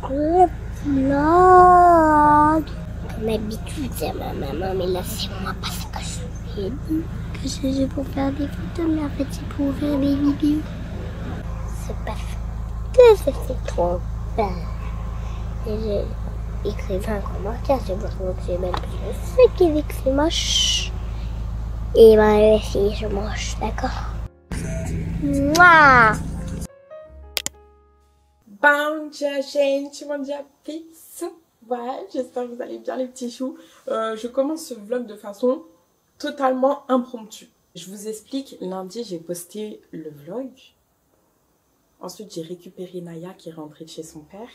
Le vlog. Comme d'habitude, c'est ma maman, mais là c'est moi parce que je lui ai dit que c'est pour faire des photos, mais en fait c'est pour faire des vidéos. C'est parce que c'est trop bien. Et j'ai écrit un commentaire, c'est pour ça que j'ai même plus le fait qu'il dit que c'est moche. Et ben si je mange, d'accord? Mouah! Bam, gente, bom dia, peace. Ouais, j'espère que vous allez bien les petits choux. Je commence ce vlog de façon totalement impromptue. Je vous explique, lundi j'ai posté le vlog. Ensuite j'ai récupéré Naya qui est rentrée de chez son père.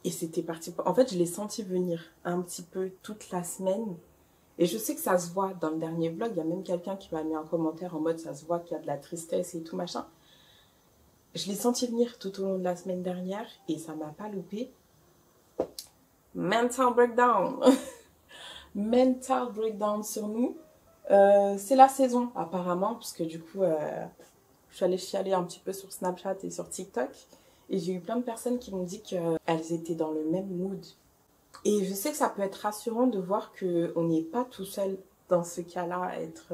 Et c'était parti. En fait, je l'ai senti venir un petit peu toute la semaine. Et je sais que ça se voit dans le dernier vlog. Il y a même quelqu'un qui m'a mis un commentaire en mode ça se voit qu'il y a de la tristesse et tout machin. Je l'ai senti venir tout au long de la semaine dernière et ça m'a pas loupé. Mental breakdown. Mental breakdown sur nous. C'est la saison apparemment parce que du coup je suis allée chialer un petit peu sur Snapchat et sur TikTok et j'ai eu plein de personnes qui m'ont dit qu'elles étaient dans le même mood. Et je sais que ça peut être rassurant de voir qu'on n'est pas tout seul dans ce cas-là à être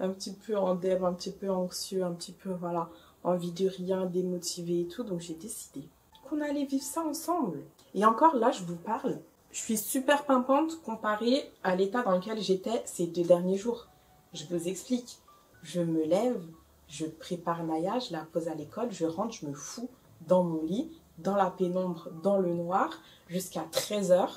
un petit peu en dev, un petit peu anxieux, un petit peu voilà, envie de rien, démotivé et tout. Donc j'ai décidé qu'on allait vivre ça ensemble. Et encore là, je vous parle, je suis super pimpante comparée à l'état dans lequel j'étais ces 2 derniers jours. Je vous explique. Je me lève, je prépare Naya, je la pose à l'école, je rentre, je me fous dans mon lit, dans la pénombre, dans le noir, jusqu'à 13h.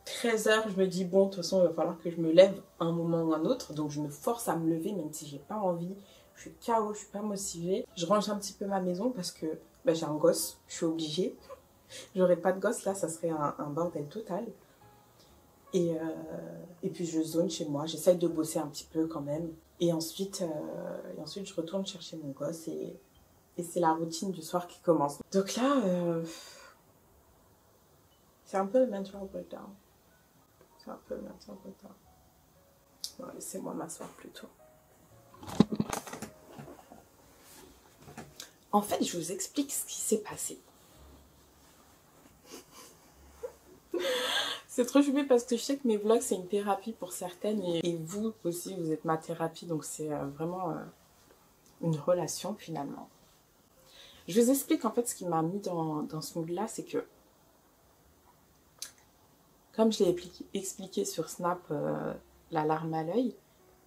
13h, je me dis, bon, de toute façon, il va falloir que je me lève un moment ou un autre. Donc, je me force à me lever, même si j'ai pas envie. Je suis KO, je suis pas motivée. Je range un petit peu ma maison parce que bah, j'ai un gosse, je suis obligée. J'aurais pas de gosse, là, ça serait un bordel total. Et puis, je zone chez moi. J'essaye de bosser un petit peu quand même. Et ensuite, je retourne chercher mon gosse et c'est la routine du soir qui commence. Donc là, c'est un peu le mental breakdown. C'est un peu le mental breakdown. Bon, laissez-moi m'asseoir plutôt. En fait, je vous explique ce qui s'est passé. C'est trop choupi parce que je sais que mes vlogs, c'est une thérapie pour certaines. Et vous aussi, vous êtes ma thérapie. Donc, c'est vraiment une relation finalement. Je vous explique en fait ce qui m'a mis dans ce mood-là. C'est que, comme je l'ai expliqué sur Snap, la larme à l'œil,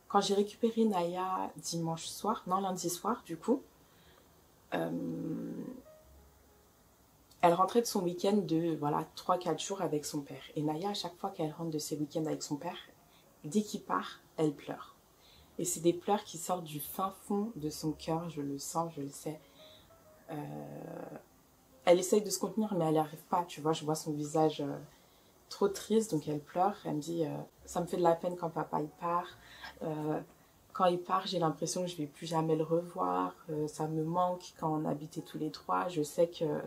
quand j'ai récupéré Naya lundi soir du coup, elle rentrait de son week-end de voilà 3-4 jours avec son père. Et Naya, à chaque fois qu'elle rentre de ses week-ends avec son père, dès qu'il part, elle pleure. Et c'est des pleurs qui sortent du fin fond de son cœur, je le sens, je le sais. Elle essaye de se contenir, mais elle n'y arrive pas, tu vois, je vois son visage trop triste, donc elle pleure. Elle me dit, ça me fait de la peine quand papa il part. Quand il part, j'ai l'impression que je ne vais plus jamais le revoir. Ça me manque quand on habitait tous les trois. Je sais que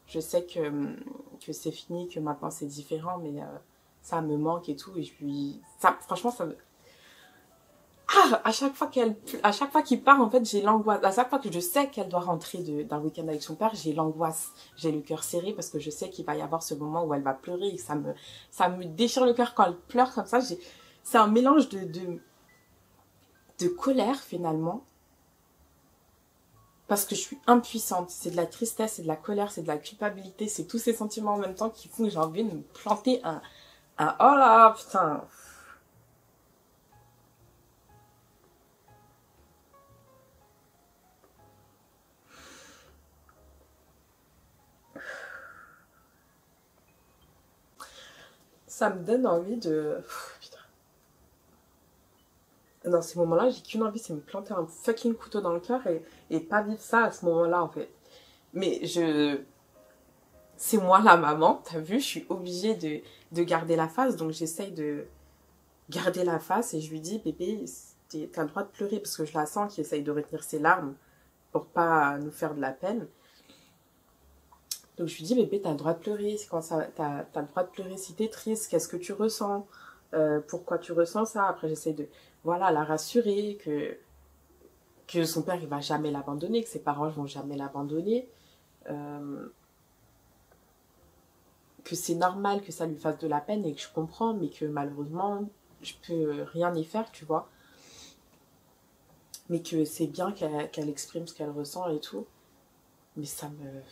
c'est fini, que maintenant c'est différent, mais ça me manque et tout. Et franchement, ça me... à chaque fois qu'il part, en fait, j'ai l'angoisse. À chaque fois que je sais qu'elle doit rentrer d'un week-end avec son père, j'ai l'angoisse. J'ai le cœur serré parce que je sais qu'il va y avoir ce moment où elle va pleurer et que ça me déchire le cœur quand elle pleure comme ça. C'est un mélange de colère finalement. Parce que je suis impuissante. C'est de la tristesse, c'est de la colère, c'est de la culpabilité. C'est tous ces sentiments en même temps qui font que j'ai envie de me planter un oh là, putain. Ça me donne envie de... Putain. Dans ces moments-là, j'ai qu'une envie, c'est me planter un fucking couteau dans le cœur et pas vivre ça à ce moment-là, en fait. Mais c'est moi la maman, t'as vu, je suis obligée de garder la face, donc j'essaye de garder la face et je lui dis, bébé, t'as le droit de pleurer, parce que je la sens qui essaye de retenir ses larmes pour pas nous faire de la peine. Donc je lui dis, bébé, t'as le droit de pleurer, t'as le droit de pleurer si t'es triste, qu'est-ce que tu ressens, pourquoi tu ressens ça. Après j'essaie de, voilà, la rassurer, que son père il va jamais l'abandonner, que ses parents vont jamais l'abandonner. que c'est normal que ça lui fasse de la peine et que je comprends, mais que malheureusement, je peux rien y faire, tu vois. Mais que c'est bien qu'elle exprime ce qu'elle ressent et tout. Mais ça me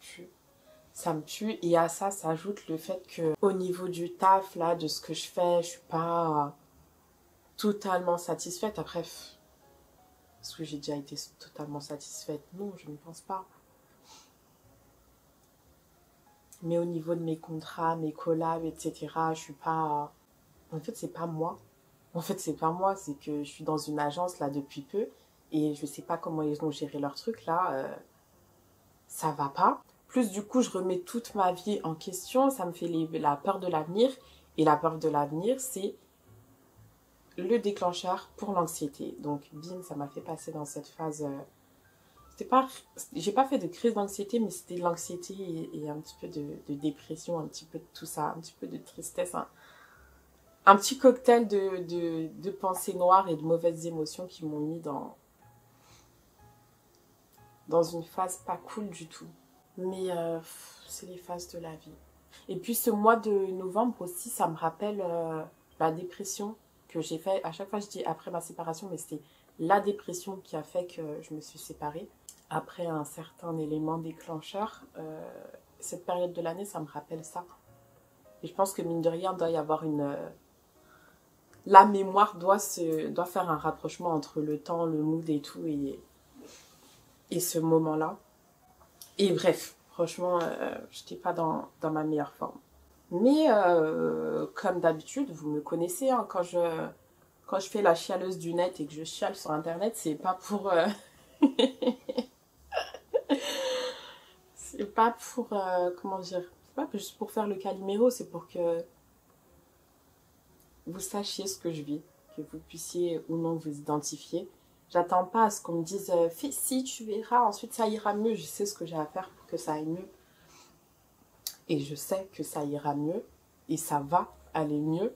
tue. Ça me tue. Et à ça s'ajoute le fait que au niveau du taf, là, de ce que je fais, je suis pas totalement satisfaite. Après, est-ce que j'ai déjà été totalement satisfaite? Non, je ne pense pas. Mais au niveau de mes contrats, mes collabs, etc., je suis pas... En fait, c'est pas moi. En fait, c'est pas moi. C'est que je suis dans une agence, là, depuis peu. Et je sais pas comment ils ont géré leur truc, là. Ça va pas. Plus, du coup, je remets toute ma vie en question. Ça me fait la peur de l'avenir. Et la peur de l'avenir, c'est le déclencheur pour l'anxiété. Donc, bim, ça m'a fait passer dans cette phase... j'ai pas fait de crise d'anxiété, mais c'était de l'anxiété et un petit peu de dépression, un petit peu de tout ça, un petit peu de tristesse, un petit cocktail de pensées noires et de mauvaises émotions qui m'ont mis dans une phase pas cool du tout. Mais c'est les phases de la vie. Et puis ce mois de novembre aussi, ça me rappelle la dépression que j'ai fait. À chaque fois, je dis après ma séparation, mais c'était la dépression qui a fait que je me suis séparée. Après un certain élément déclencheur, cette période de l'année, ça me rappelle ça. Et je pense que mine de rien, doit y avoir la mémoire doit faire un rapprochement entre le temps, le mood et tout, et ce moment-là. Et bref, franchement, je n'étais pas dans ma meilleure forme. Mais comme d'habitude, vous me connaissez, hein, quand je fais la chialeuse du net et que je chiale sur Internet, c'est pas pour... c'est pas pour... comment dire? C'est pas juste pour faire le Calimero, c'est pour que vous sachiez ce que je vis, que vous puissiez ou non vous identifier. J'attends pas à ce qu'on me dise fais si, tu verras, ensuite ça ira mieux. Je sais ce que j'ai à faire pour que ça aille mieux. Et je sais que ça ira mieux. Et ça va aller mieux.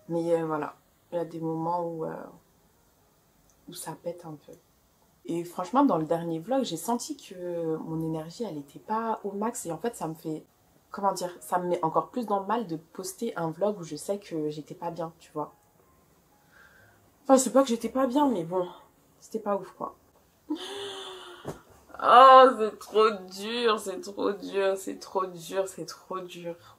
Mais voilà, il y a des moments où ça pète un peu. Et franchement, dans le dernier vlog, j'ai senti que mon énergie, elle n'était pas au max. Et en fait, ça me fait... Comment dire? Ça me met encore plus dans le mal de poster un vlog où je sais que j'étais pas bien, tu vois. Enfin, c'est pas que j'étais pas bien, mais bon, c'était pas ouf, quoi. Oh, c'est trop dur, c'est trop dur, c'est trop dur, c'est trop dur.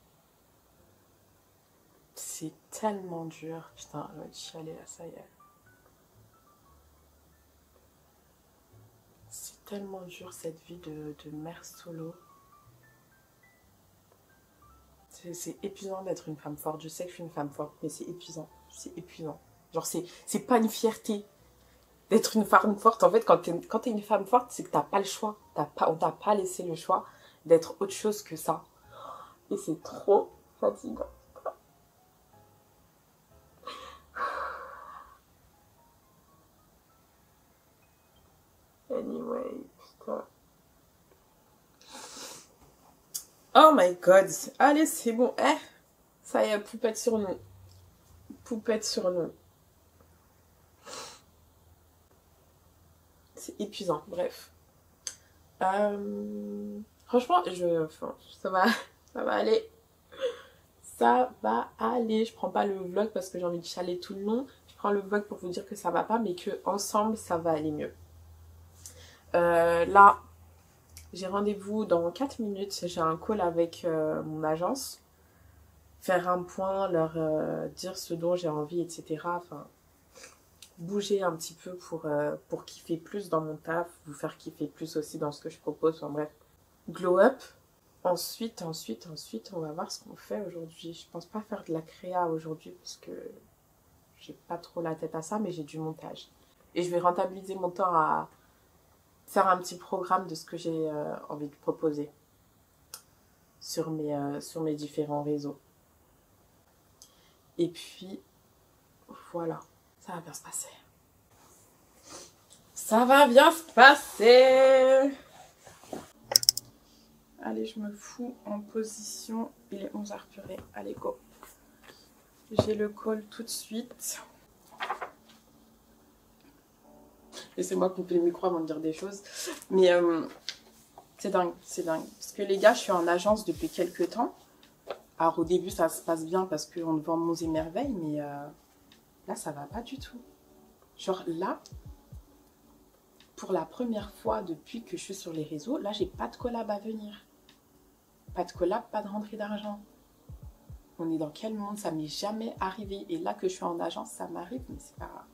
C'est tellement dur. Putain, je vais chialer là, ça y est. C'est tellement dur cette vie de mère solo. C'est épuisant d'être une femme forte. Je sais que je suis une femme forte, mais c'est épuisant. C'est épuisant. Genre, c'est pas une fierté d'être une femme forte. En fait, quand t'es une femme forte, c'est que t'as pas le choix. On t'a pas laissé le choix d'être autre chose que ça. Et c'est trop fatigant. Anyway, putain. Oh my god. Allez, c'est bon. Ça y est, poupette sur nous. Poupette sur nous. C'est épuisant, bref. Franchement, ça va aller. Ça va aller. Je prends pas le vlog parce que j'ai envie de chialer tout le long. Je prends le vlog pour vous dire que ça va pas, mais que ensemble ça va aller mieux. Là, j'ai rendez-vous dans 4 minutes. J'ai un call avec mon agence. Faire un point, leur dire ce dont j'ai envie, etc. Enfin, bouger un petit peu pour kiffer plus dans mon taf, vous faire kiffer plus aussi dans ce que je propose. Enfin bref, glow up. Ensuite, on va voir ce qu'on fait aujourd'hui. Je pense pas faire de la créa aujourd'hui parce que j'ai pas trop la tête à ça, mais j'ai du montage. Et je vais rentabiliser mon temps à faire un petit programme de ce que j'ai envie de proposer sur mes différents réseaux. Et puis, voilà, ça va bien se passer. Ça va bien se passer. Allez, je me fous en position. Il est 11h purée. Allez, go. J'ai le call tout de suite. Laissez-moi couper le micro avant de dire des choses. Mais c'est dingue, c'est dingue. Parce que les gars, je suis en agence depuis quelques temps. Alors au début, ça se passe bien parce qu'on vend monts et merveilles, mais là, ça va pas du tout. Genre là, pour la première fois depuis que je suis sur les réseaux, là, j'ai pas de collab à venir. Pas de collab, pas de rentrée d'argent. On est dans quel monde? Ça m'est jamais arrivé. Et là que je suis en agence, ça m'arrive, mais c'est pas...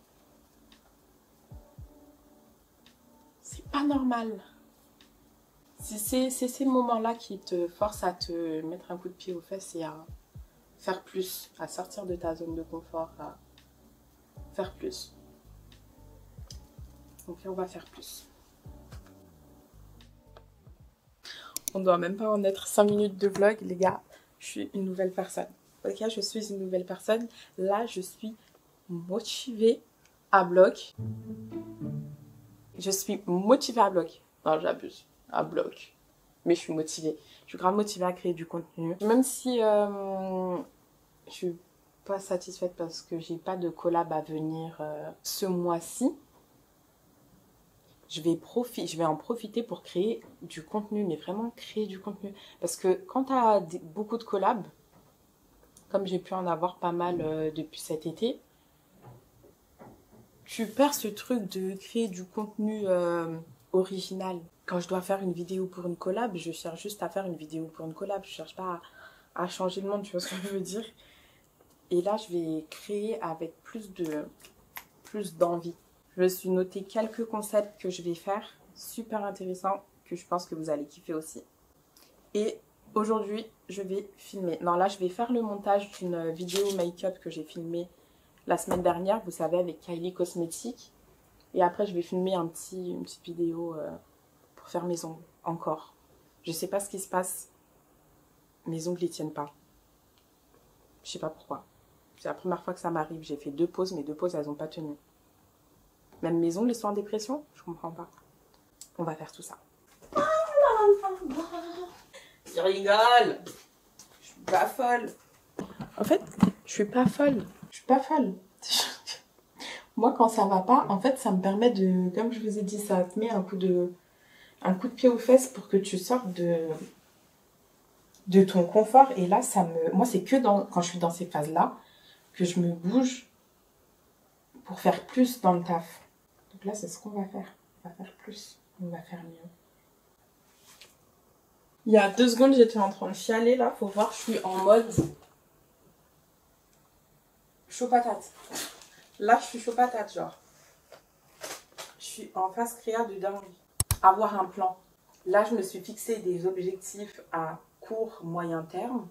C'est pas normal. C'est ces moments-là qui te forcent à te mettre un coup de pied aux fesses et à faire plus, à sortir de ta zone de confort, à faire plus. Donc là, on va faire plus. On doit même pas en être 5 minutes de vlog, les gars. Je suis une nouvelle personne. Ok, je suis une nouvelle personne. Là, je suis motivée à bloc. Je suis motivée à bloc. Non, j'abuse. À bloc. Mais je suis motivée. Je suis grave motivée à créer du contenu. Même si je suis pas satisfaite parce que j'ai pas de collab à venir ce mois-ci. Je vais en profiter pour créer du contenu, mais vraiment créer du contenu. Parce que quand tu as beaucoup de collabs, comme j'ai pu en avoir pas mal depuis cet été, tu perds ce truc de créer du contenu original. Quand je dois faire une vidéo pour une collab, je cherche juste à faire une vidéo pour une collab. Je cherche pas à changer le monde, tu vois ce que je veux dire. Et là, je vais créer avec plus d'envie. Je me suis noté quelques concepts que je vais faire, super intéressants, que je pense que vous allez kiffer aussi. Et aujourd'hui, je vais filmer. Non, là, je vais faire le montage d'une vidéo make-up que j'ai filmée la semaine dernière, vous savez, avec Kylie Cosmetics. Et après, je vais filmer une petite vidéo pour faire mes ongles, encore. Je sais pas ce qui se passe. Mes ongles, ils tiennent pas. Je sais pas pourquoi. C'est la première fois que ça m'arrive. J'ai fait 2 pauses, mais 2 pauses, elles ont pas tenu. Même mes ongles, ils sont en dépression? Je comprends pas. On va faire tout ça. Je rigole. Je suis pas folle. En fait, je suis pas folle. Je suis pas folle. Moi, quand ça va pas, en fait, ça me permet de... Comme je vous ai dit, ça te met un coup de pied aux fesses pour que tu sortes de ton confort. Et là, moi, c'est que quand je suis dans ces phases-là que je me bouge pour faire plus dans le taf. Donc là, c'est ce qu'on va faire. On va faire plus. On va faire mieux. Il y a 2 secondes, j'étais en train de chialer, là. Faut voir, je suis en mode chaud patate. Là, je suis chaud patate, genre. Je suis en phase créa de dingue. Avoir un plan. Là, je me suis fixé des objectifs à court, moyen terme.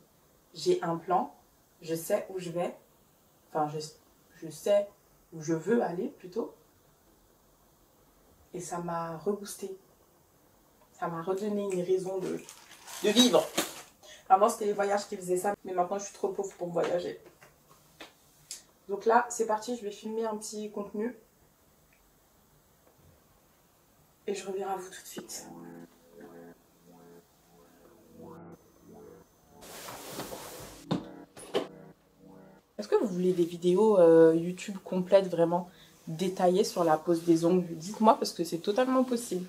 J'ai un plan. Je sais où je vais. Enfin, je sais où je veux aller, plutôt. Et ça m'a reboosté. Ça m'a redonné une raison de vivre. Avant, c'était les voyages qui faisaient ça. Mais maintenant, je suis trop pauvre pour voyager. Donc là, c'est parti. Je vais filmer un petit contenu. Et je reviens à vous tout de suite. Est-ce que vous voulez des vidéos YouTube complètes, vraiment détaillées sur la pose des ongles? Dites-moi parce que c'est totalement possible.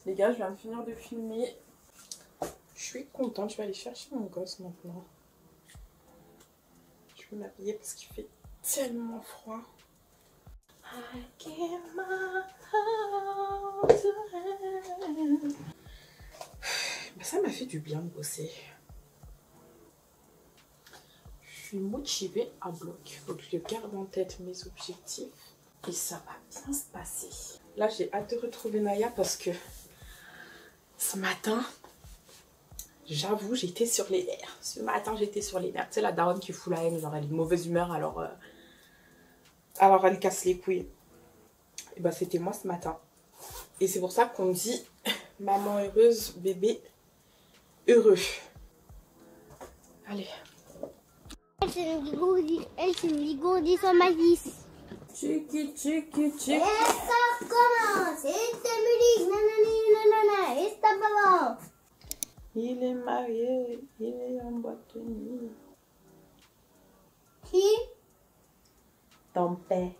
Les gars, je viens de finir de filmer. Je suis contente. Je vais aller chercher mon gosse maintenant. Je vais m'habiller parce qu'il fait tellement froid. I give my heart to her. Ça m'a fait du bien de bosser. Je suis motivée à bloc. Donc je garde en tête mes objectifs. Et ça va bien se passer. Là, j'ai hâte de retrouver Naya parce que ce matin, j'avoue, j'étais sur les nerfs. Ce matin, j'étais sur les nerfs. Tu sais, la daronne qui fout la haine, genre elle est de mauvaise humeur, alors elle casse les couilles. Et bah, c'était moi ce matin. Et c'est pour ça qu'on dit maman heureuse, bébé heureux. Allez. Elle, c'est une bigourdie sur ma vis. Tchiki, tchiki, tchiki. Et ça commence. Et c'est musique. Nanani, nanana. Et ça balance. Il est marié, il est en boîte de nuit. Qui? Ton père.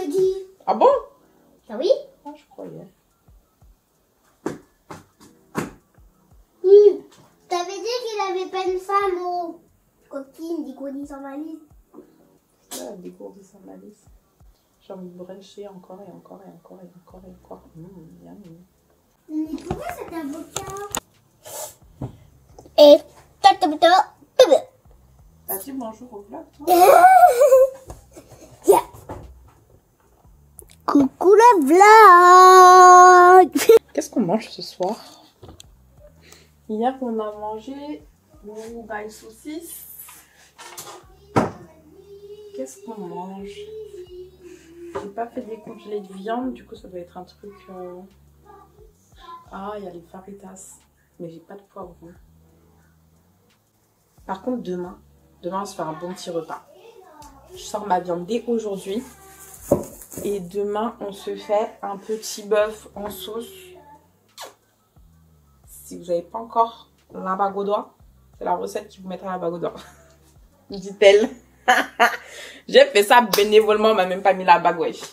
jeudi. Ah bon? Ah oui? Ah, je croyais. Oui. T'avais dit qu'il avait pas une femme aux coquines, dégourdis sans malice. Ouais, dégourdi sans malice. J'ai envie de bruncher encore et encore et encore et encore et encore. Yummy. Mais pourquoi cet avocat? Et T'as dit bonjour au vlog, toi? Yeah. Coucou le vlog. Qu'est-ce qu'on mange ce soir? Hier, on a mangé une saucisse. Qu'est-ce qu'on mange? J'ai pas fait des congelés de viande, du coup ça doit être un truc... Ah, il y a les faritas, mais j'ai pas de poivron. Par contre, demain, on se fait un bon petit repas. Je sors ma viande dès aujourd'hui. Et demain, on se fait un petit bœuf en sauce. Si vous n'avez pas encore la bague au doigt, c'est la recette qui vous mettra la bague au doigt. Dit-elle. J'ai fait ça bénévolement, on m'a même pas mis la bague, wesh.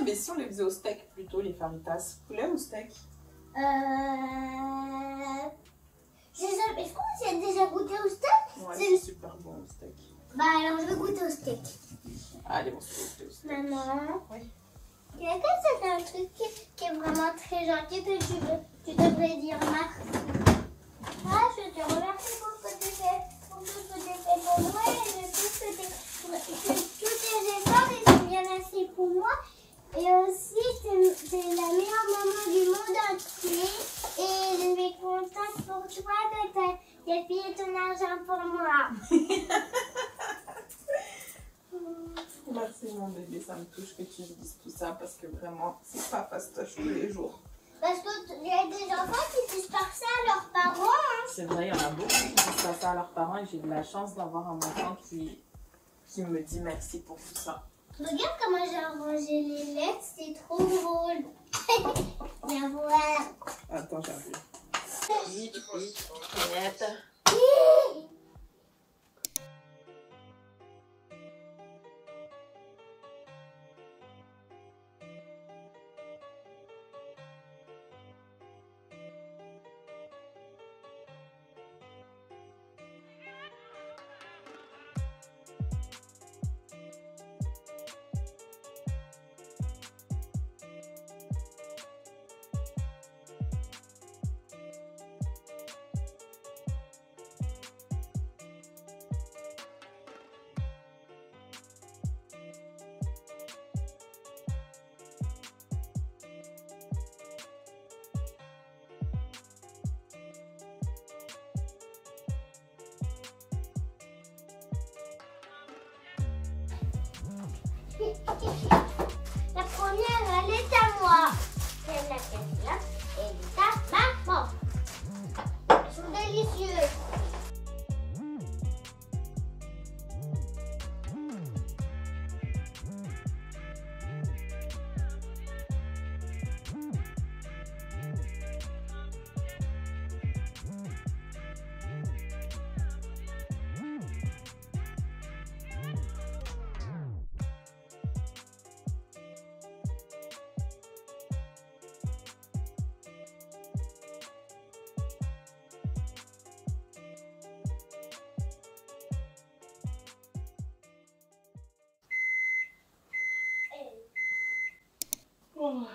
Mais si on les faisait au steak plutôt, les faritas. Poulet ou steak? Est-ce qu'on y a déjà goûté au steak? Ouais, c'est super bon au steak. Bah alors je vais goûter au steak. Allez, on se fait goûter au steak. Maman. Oui. Quelqu'un ça fait un truc qui est vraiment très gentil que tu devrais dire Marc. Ah, je te remercie pour ce que tu fais, pour tout ce que tu fais pour moi et de tout ce que tous tes efforts ils sont bien assez pour moi. Et aussi, c'est la meilleure maman du monde entier. Et je vais contente pour toi que tu aies payé ton argent pour moi. Merci mon bébé, ça me touche que tu me dises tout ça parce que vraiment, c'est pas fastoche tous les jours. Parce qu'il y a des enfants qui disent pas ça à leurs parents. Hein. C'est vrai, il y en a beaucoup qui disent pas ça à leurs parents et j'ai de la chance d'avoir un enfant qui me dit merci pour tout ça. Regarde comment j'ai arrangé les lettres, c'est trop drôle. Viens voir. Attends, j'arrive. La première, elle est à moi. Celle là, elle est à maman. Ils sont délicieux. Oh.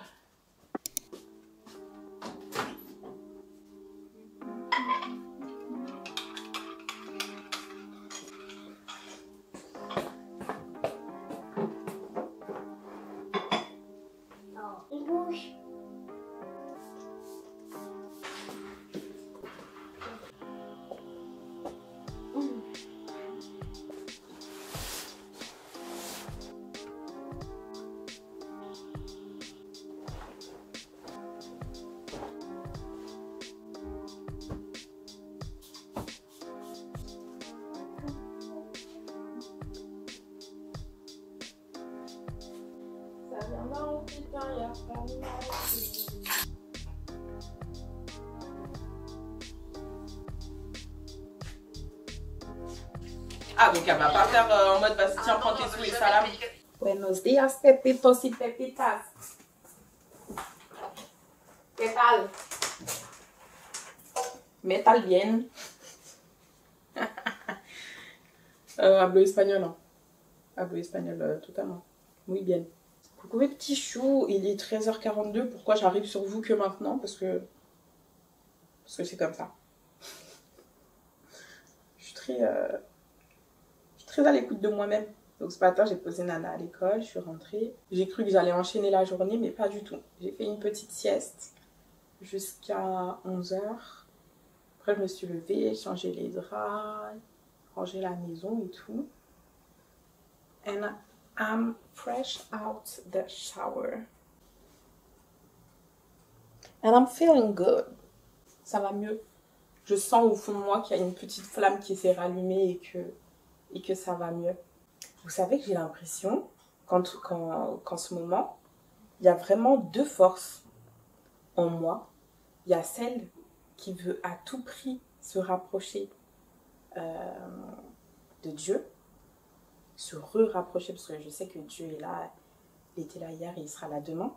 Une bouche. Ça vient dans le putain, y'a pas de mal. Ah, donc elle va pas faire en mode vas-y, tiens, prends tes sous et salam. Buenos días, pepitos y pepitas. ¿Qué tal? Metal bien. Hablo espagnol, hein. Hablo espagnol totalement. Muy bien. Coucou mes petits choux, il est 13h42. Pourquoi j'arrive sur vous que maintenant? Parce que c'est comme ça. Je suis très à l'écoute de moi-même. Donc ce matin, j'ai posé Nana à l'école, je suis rentrée. J'ai cru que j'allais enchaîner la journée, mais pas du tout. J'ai fait une petite sieste jusqu'à 11h. Après, je me suis levée, changé les draps, rangé la maison et tout. And I'm fresh out the shower. And I'm feeling good. Ça va mieux. Je sens au fond de moi qu'il y a une petite flamme qui s'est rallumée et que ça va mieux. Vous savez que j'ai l'impression qu'en ce moment, il y a vraiment deux forces en moi. Il y a celle qui veut à tout prix se rapprocher de Dieu, se rapprocher parce que je sais que Dieu est là, il était là hier et il sera là demain.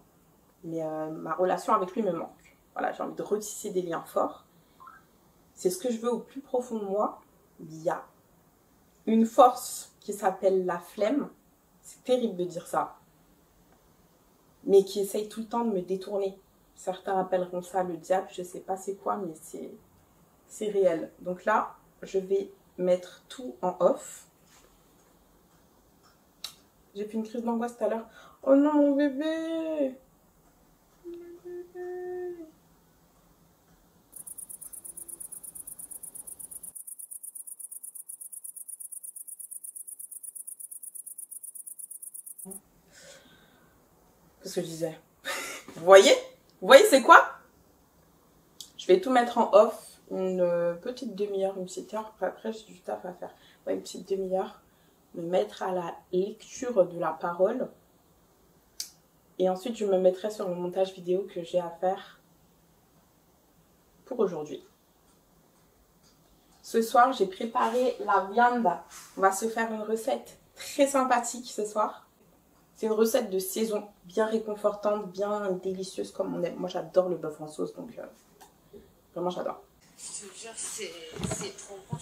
Mais ma relation avec lui me manque. Voilà, j'ai envie de retisser des liens forts. C'est ce que je veux au plus profond de moi. Il y a une force qui s'appelle la flemme. C'est terrible de dire ça. Mais qui essaye tout le temps de me détourner. Certains appelleront ça le diable, je sais pas c'est quoi, mais c'est réel. Donc là, je vais mettre tout en off. J'ai fait une crise d'angoisse tout à l'heure. Oh non, mon bébé! Qu'est-ce que je disais? Vous voyez? Vous voyez c'est quoi? Je vais tout mettre en off, une petite demi-heure, une petite heure. Après, j'ai du taf à faire. Ouais, une petite demi-heure. Me mettre à la lecture de la parole. Et ensuite, je me mettrai sur le montage vidéo que j'ai à faire pour aujourd'hui. Ce soir, j'ai préparé la viande. On va se faire une recette très sympathique ce soir. C'est une recette de saison, bien réconfortante, bien délicieuse comme on aime. Moi, j'adore le bœuf en sauce, donc vraiment, j'adore. Je te jure, c'est trop bon.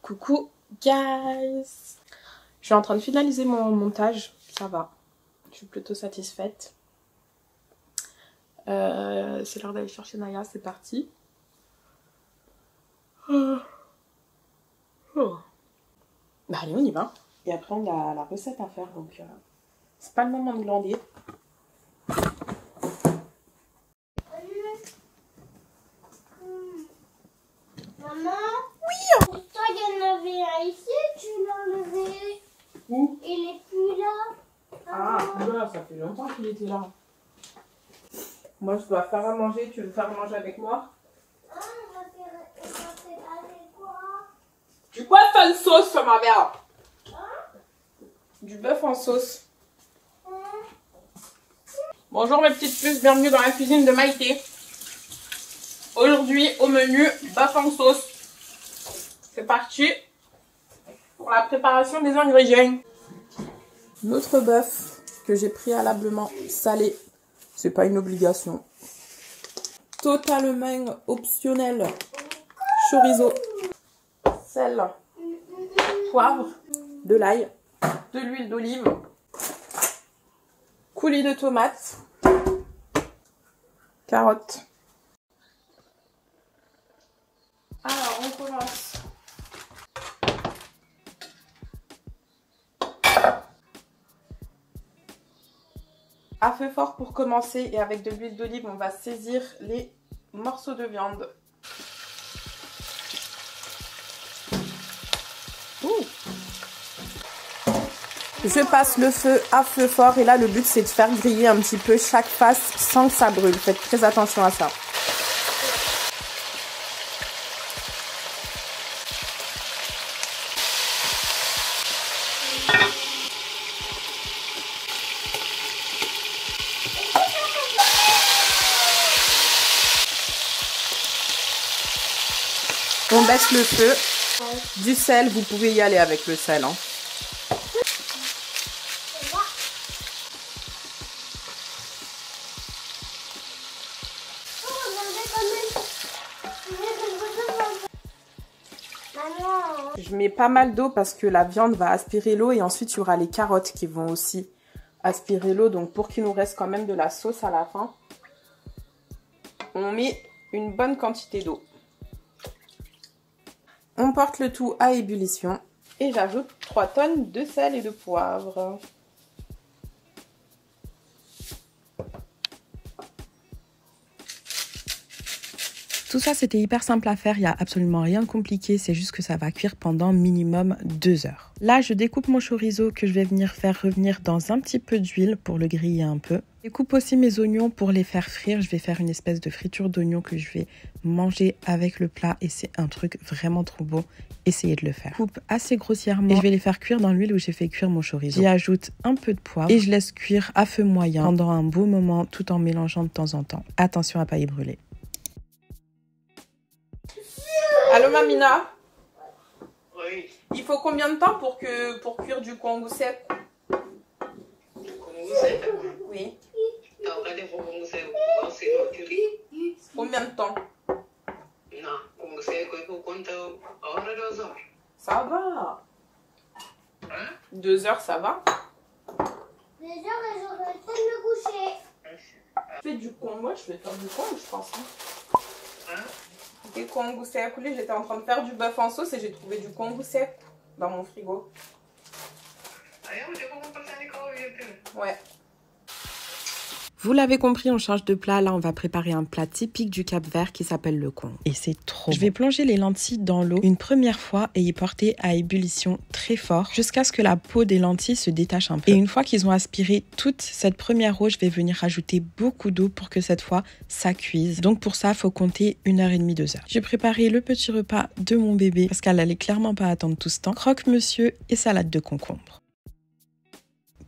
Coucou guys! Je suis en train de finaliser mon montage, ça va. Je suis plutôt satisfaite. C'est l'heure d'aller chercher Naya, c'est parti. Bah allez, on y va. Et après on a la recette à faire, donc c'est pas le moment de glander. Maman? Oui! Toi, il y en avait un ici, tu l'as enlevé. Où? Il est plus là. Ah, là, ça fait longtemps qu'il était là. Moi, je dois faire à manger. Tu veux faire à manger avec moi? Ah, on va faire avec quoi? Du bœuf en sauce, ma mère. Du bœuf en sauce. Bonjour mes petites puces, bienvenue dans la cuisine de Maïté. Aujourd'hui, au menu, bœuf en sauce. C'est parti pour la préparation des ingrédients. Notre bœuf que j'ai préalablement salé. C'est pas une obligation. Totalement optionnel. Chorizo. Sel. Poivre. De l'ail. De l'huile d'olive. Coulis de tomates. Carottes. Alors, on commence. À feu fort pour commencer et avec de l'huile d'olive, on va saisir les morceaux de viande. Je passe le feu à feu fort et là le but c'est de faire griller un petit peu chaque face sans que ça brûle. Faites très attention à ça. On baisse le feu. Du sel, vous pouvez y aller avec le sel. Hein. Je mets pas mal d'eau parce que la viande va aspirer l'eau et ensuite il y aura les carottes qui vont aussi aspirer l'eau. Donc pour qu'il nous reste quand même de la sauce à la fin, on met une bonne quantité d'eau. On porte le tout à ébullition et j'ajoute 3 tonnes de sel et de poivre. Tout ça, c'était hyper simple à faire, il n'y a absolument rien de compliqué, c'est juste que ça va cuire pendant minimum 2 heures. Là, je découpe mon chorizo que je vais venir faire revenir dans un petit peu d'huile pour le griller un peu. Je découpe aussi mes oignons pour les faire frire, je vais faire une espèce de friture d'oignons que je vais manger avec le plat et c'est un truc vraiment trop beau. Essayez de le faire. Je coupe assez grossièrement et je vais les faire cuire dans l'huile où j'ai fait cuire mon chorizo. J'y ajoute un peu de poivre et je laisse cuire à feu moyen pendant un beau moment tout en mélangeant de temps en temps. Attention à ne pas y brûler. Allô Mamina? Oui. Il faut combien de temps pour cuire du kongu sec? Oui. Combien de temps? Ça va. 2 heures, ça va? 2 heures et j'aurai le temps de me coucher. Je fais du kongu, moi je vais faire du kongu je pense. Des kongu sec, j'étais en train de faire du bœuf en sauce et j'ai trouvé du kongu sec dans mon frigo. Ouais. Vous l'avez compris, on change de plat. Là, on va préparer un plat typique du Cap-Vert qui s'appelle le kongu. Et c'est trop bon. Je vais plonger les lentilles dans l'eau une première fois et y porter à ébullition très fort jusqu'à ce que la peau des lentilles se détache un peu. Et une fois qu'ils ont aspiré toute cette première eau, je vais venir rajouter beaucoup d'eau pour que cette fois, ça cuise. Donc pour ça, il faut compter 1h30, 2 heures. J'ai préparé le petit repas de mon bébé parce qu'elle allait clairement pas attendre tout ce temps. Croque-monsieur et salade de concombre.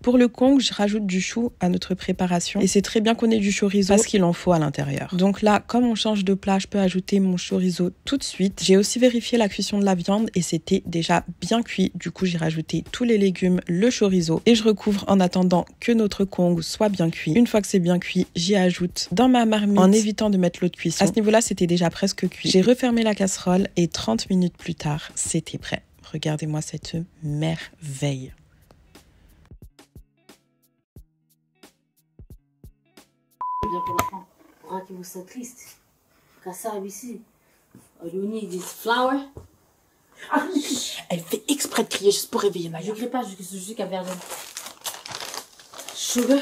Pour le kongu, je rajoute du chou à notre préparation et c'est très bien qu'on ait du chorizo parce qu'il en faut à l'intérieur. Donc là, comme on change de plat, je peux ajouter mon chorizo tout de suite. J'ai aussi vérifié la cuisson de la viande et c'était déjà bien cuit. Du coup, j'ai rajouté tous les légumes, le chorizo et je recouvre en attendant que notre kongu soit bien cuit. Une fois que c'est bien cuit, j'y ajoute dans ma marmite en évitant de mettre l'eau de cuisson. À ce niveau-là, c'était déjà presque cuit. J'ai refermé la casserole et 30 minutes plus tard, c'était prêt. Regardez-moi cette merveille. Bien pour l'enfant. Pour que vous soyez triste. Quand ça arrive ici, you need this flour. Elle fait exprès de crier juste pour réveiller Naya. Je ne crie pas, je suis juste qu'à Verdun. Sugar.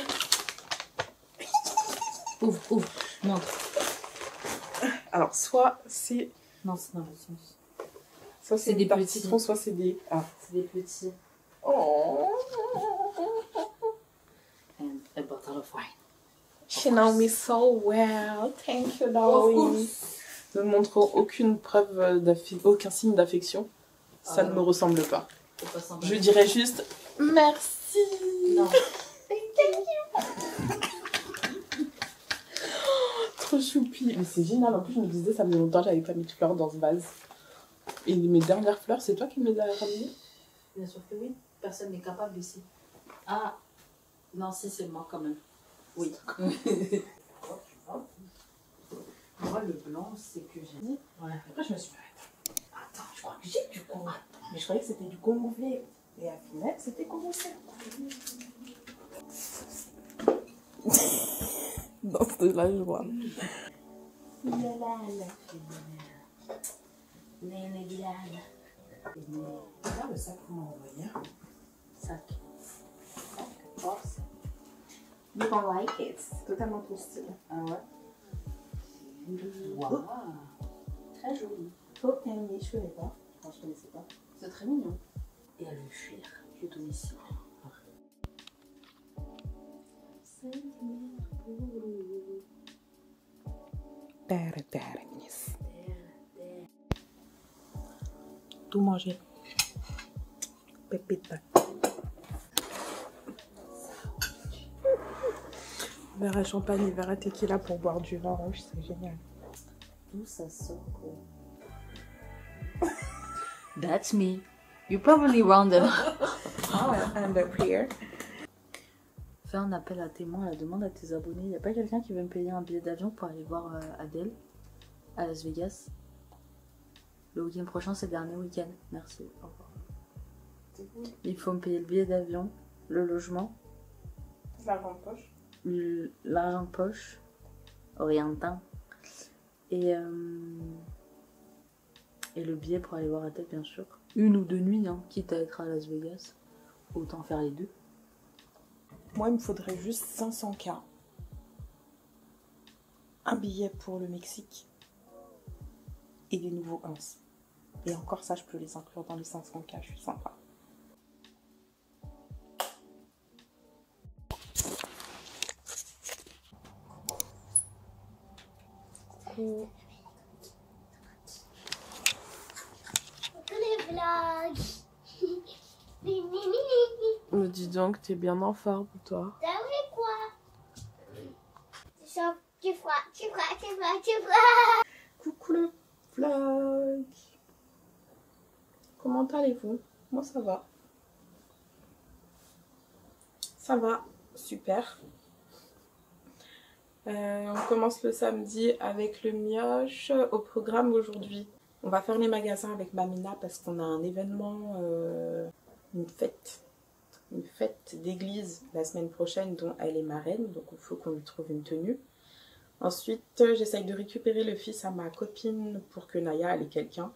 Ouvre, montre. Alors, soit c'est... Non, c'est dans le sens. Soit c'est des petits citrons, soit c'est des... Ah. C'est des petits. Oh. And a bottle of wine. She knows me so well. Thank you, darling. Ne montre aucune preuve aucun signe d'affection. Ça ne me ressemble pas. Je dirais juste merci. Non. Thank you. Trop choupi. Mais c'est génial. En plus, je me disais, ça faisait longtemps que j'avais pas mis de fleurs dans ce vase. Et mes dernières fleurs, c'est toi qui me les as ramenées? Bien sûr que oui. Personne n'est capable ici. Ah. Non, si, c'est moi quand même. Oui. Moi, le blanc, c'est que j'ai. Ouais. Après, je me suis dit, attends, je crois que j'ai du kongu. Mais je croyais que c'était du kongu vert. Et à final, c'était kongu sec. Dans ce là, je vois. Regarde le sac qu'on m'a envoyé. Sac. You don't like it. C'est totalement ton style. Ah ouais. Wow. Très joli. Oh, Camille, je connais pas. Enfin, je connaissais pas. C'est très mignon. Et à le fuir, je donne ici. Tout manger. Pépite. Verre à champagne et verre à tequila pour boire du vin rouge, c'est génial. D'où ça sort quoi? That's me. You probably rounded up. And up here. Fais un appel à témoins, la demande à tes abonnés. Y a pas quelqu'un qui veut me payer un billet d'avion pour aller voir Adele à Las Vegas? Le week-end prochain, c'est le dernier week-end. Merci. Au revoir. Il faut me payer le billet d'avion, le logement, L'argent de poche. l'argent de poche, orientin, et le billet pour aller voir Adele, bien sûr. 1 ou 2 nuits, hein, quitte à être à Las Vegas. Autant faire les 2. Moi, il me faudrait juste 500K. Un billet pour le Mexique. Et des nouveaux 11. Et encore ça, je peux les inclure dans les 500K, je suis sympa. Les vlogs. Me dis donc, t'es bien en forme, toi. T'as vu quoi? Tu feras. Coucou le vlog. Comment allez-vous? Moi, ça va. Ça va, super. On commence le samedi avec le mioche. Au programme aujourd'hui, on va faire les magasins avec Mamina parce qu'on a un événement, une fête d'église la semaine prochaine dont elle est marraine. Donc il faut qu'on lui trouve une tenue. Ensuite, j'essaye de récupérer le fils à ma copine pour que Naya ait quelqu'un.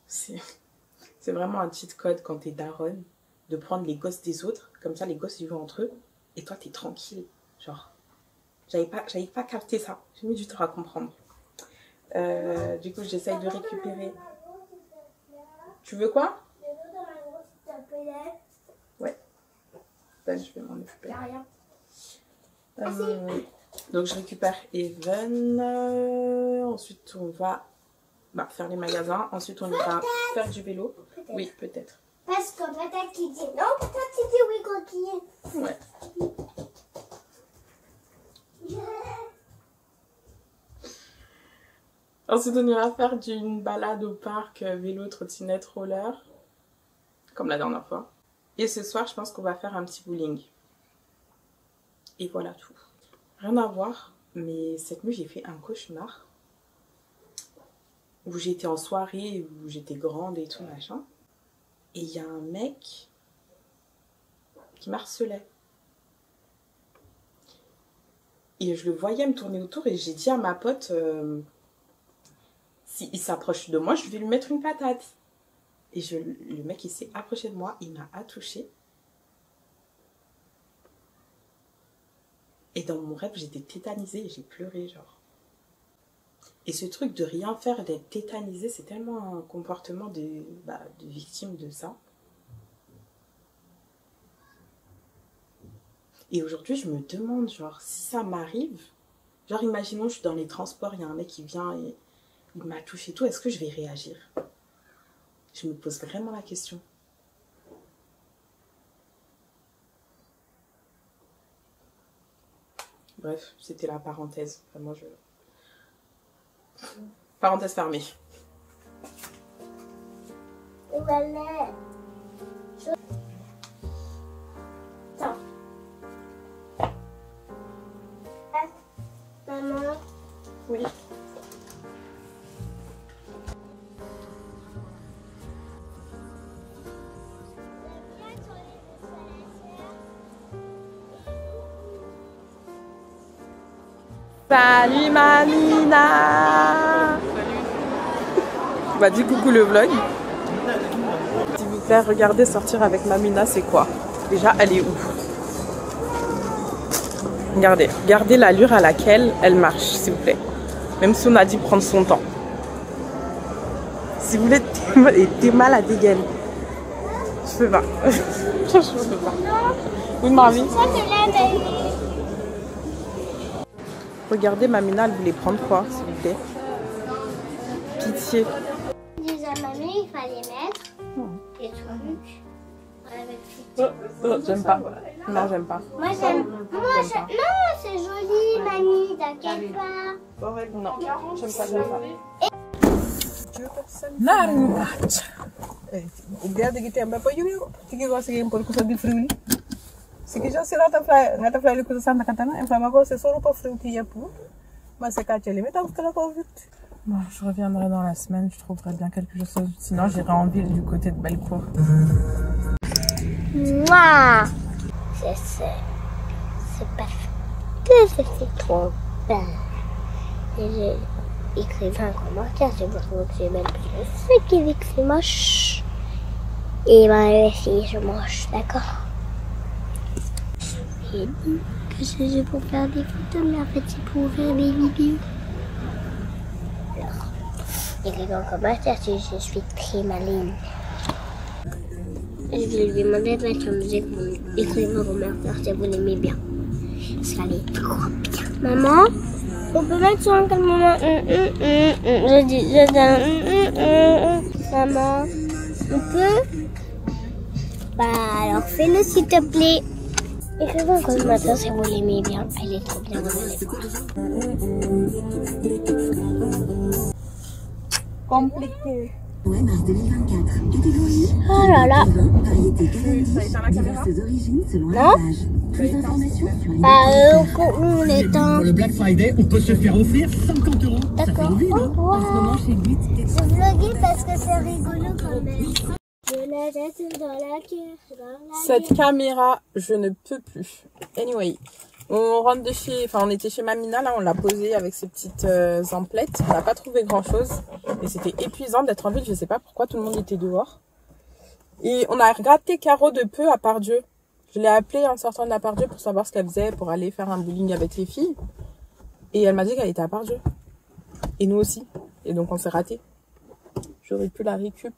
C'est vraiment un cheat code quand t'es daronne de prendre les gosses des autres. Comme ça, les gosses ils jouent entre eux et toi t'es tranquille. Genre, j'avais pas capté ça. J'ai mis du temps à comprendre. Du coup, j'essaye de récupérer. Tu veux quoi? Ouais. Ben, je vais m'en occuper. Donc, je récupère Even. Ensuite, on va faire les magasins. Ensuite, on ira faire du vélo. Oui, peut-être. Parce que peut-être qu'il dit non, peut-être qu'il dit oui quand il est. Ouais. Ensuite, on ira faire une balade au parc, vélo, trottinette, roller. Comme la dernière fois. Et ce soir, je pense qu'on va faire un petit bowling. Et voilà tout. Rien à voir, mais cette nuit, j'ai fait un cauchemar. Où j'étais en soirée, où j'étais grande et tout, machin. Et il y a un mec qui m'harcelait. Et je le voyais me tourner autour et j'ai dit à ma pote, s'il s'approche de moi, je vais lui mettre une patate. Et le mec, il s'est approché de moi, il m'a attouché. Et dans mon rêve, j'étais tétanisée et j'ai pleuré, genre. Et ce truc de rien faire, d'être tétanisée, c'est tellement un comportement de victime de ça. Et aujourd'hui, je me demande, genre, si ça m'arrive, genre, imaginons, je suis dans les transports, il y a un mec qui vient et il m'a touché et tout, est-ce que je vais réagir? Je me pose vraiment la question. Bref, c'était la parenthèse. Vraiment, parenthèse fermée. Voilà. Maman. Oui. Salut Mamina. Bah dis coucou le vlog. S'il vous plaît, regardez sortir avec Mamina, c'est quoi? Déjà, elle est où? Regardez l'allure à laquelle elle marche, s'il vous plaît. Même si on a dit prendre son temps. Si vous voulez, t'es mal à dégaine. Je peux pas. Je peux pas. Oui, Marvin. Ça, c'est la même. Regardez, Mamina, elle voulait prendre quoi, s'il vous plaît? Pitié. Je disais à mamie, il fallait mettre des trucs avec J'aime pas. Non, j'aime pas. Moi, j'aime. Non, c'est joli, mamie, t'inquiète pas. Non, j'aime pas, j'aime pas. Naruto. Ubiada que tem para eu que gosta de impor coisa de frio. Se que já será tá fly coisa santa catana, é uma coisa só para frio que é pour. Mas c'est quand elle met dans la covid. Bon, je reviendrai dans la semaine, je trouverai bien quelque chose. Sinon, j'irai en ville du côté de Bellecour. Mouah. C'est parfait. C'est trop bien. Et j'ai écrit un commentaire, c'est pour que c'est belle. C'est qui dit que c'est moche. Et ben, si je mange, d'accord. J'ai dit que c'est pour faire des photos, mais en fait, c'est pour faire des vidéos. Alors, écrit un commentaire si je suis très maligne. Je vais lui demander de mettre la musique pour écrire un commentaire si vous l'aimez bien. Ça allait trop bien. Maman, on peut mettre sur un moment. Je dis, maman, on peut? Bah alors fais-le s'il te plaît. Écrivez un commentaire si vous l'aimez bien. Elle est trop bien, vous allez voir. Compliqué. Mars 2024. Catégorie. Oh là là. Variété diverses origines selon la Non. page. Plus d'informations sur les On est en... Pour le Black Friday, on peut se faire offrir 50 €. Ça fait D'accord. envie, non? en ce moment chez But. Je vloguais parce que c'est rigolo quand même. Je la jette dans la guerre. Cette caméra, je ne peux plus. Anyway, on rentre de chez... Enfin, on était chez Mamina, là, on l'a posée avec ses petites emplettes. On n'a pas trouvé grand-chose. Et c'était épuisant d'être en ville. Je sais pas pourquoi tout le monde était dehors. Et on a raté Caro de peu à Pardieu. Je l'ai appelée en sortant de la Pardieu pour savoir ce qu'elle faisait pour aller faire un bowling avec les filles. Et elle m'a dit qu'elle était à Pardieu. Et nous aussi. Et donc, on s'est raté. J'aurais pu la récup.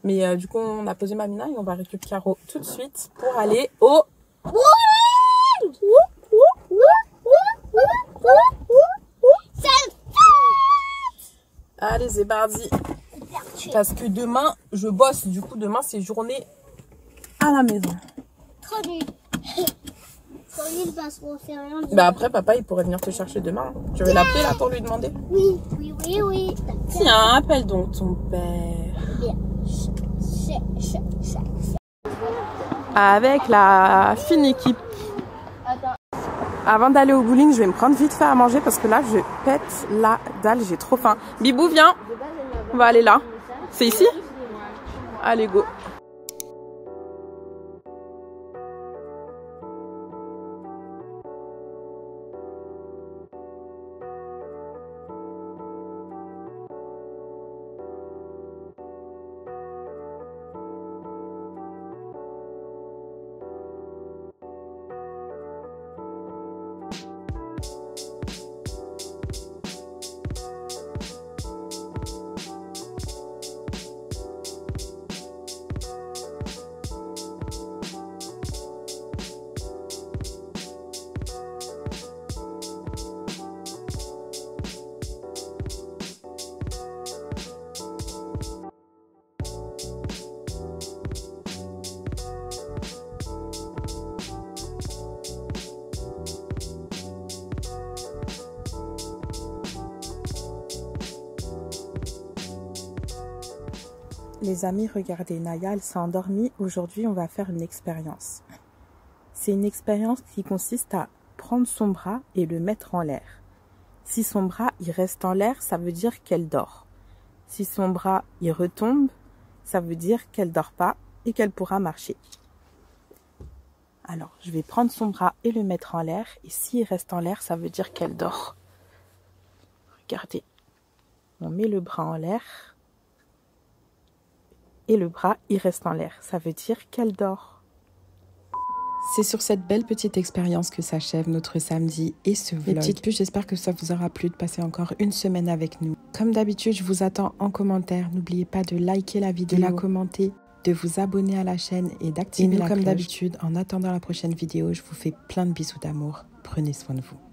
Mais du coup, on a posé Mamina et on va récupérer Caro tout de suite pour aller au... Allez, c'est parti. Parce que demain, je bosse. Du coup, demain, c'est journée à la maison. Trop nul. Trop nul parce qu'on fait rien. Bah après, papa, il pourrait venir te chercher demain. Je vais l'appeler là pour lui demander. Oui, oui, oui, oui. Tiens, appelle donc ton père. Bien. Avec la fine équipe. Avant d'aller au bowling, je vais me prendre vite fait à manger parce que là, je pète la dalle. J'ai trop faim. Bibou, viens. On va aller là. C'est ici? Allez, go. Les amis, regardez, Naya, elle s'est endormie. Aujourd'hui, on va faire une expérience. C'est une expérience qui consiste à prendre son bras et le mettre en l'air. Si son bras, il reste en l'air, ça veut dire qu'elle dort. Si son bras, il retombe, ça veut dire qu'elle dort pas et qu'elle pourra marcher. Alors, je vais prendre son bras et le mettre en l'air. Et s'il reste en l'air, ça veut dire qu'elle dort. Regardez. On met le bras en l'air. Et le bras, il reste en l'air. Ça veut dire qu'elle dort. C'est sur cette belle petite expérience que s'achève notre samedi et ce vlog. Les petites puces, j'espère que ça vous aura plu de passer encore une semaine avec nous. Comme d'habitude, je vous attends en commentaire. N'oubliez pas de liker la vidéo, de la commenter, de vous abonner à la chaîne et d'activer la cloche. Comme d'habitude, en attendant la prochaine vidéo, je vous fais plein de bisous d'amour. Prenez soin de vous.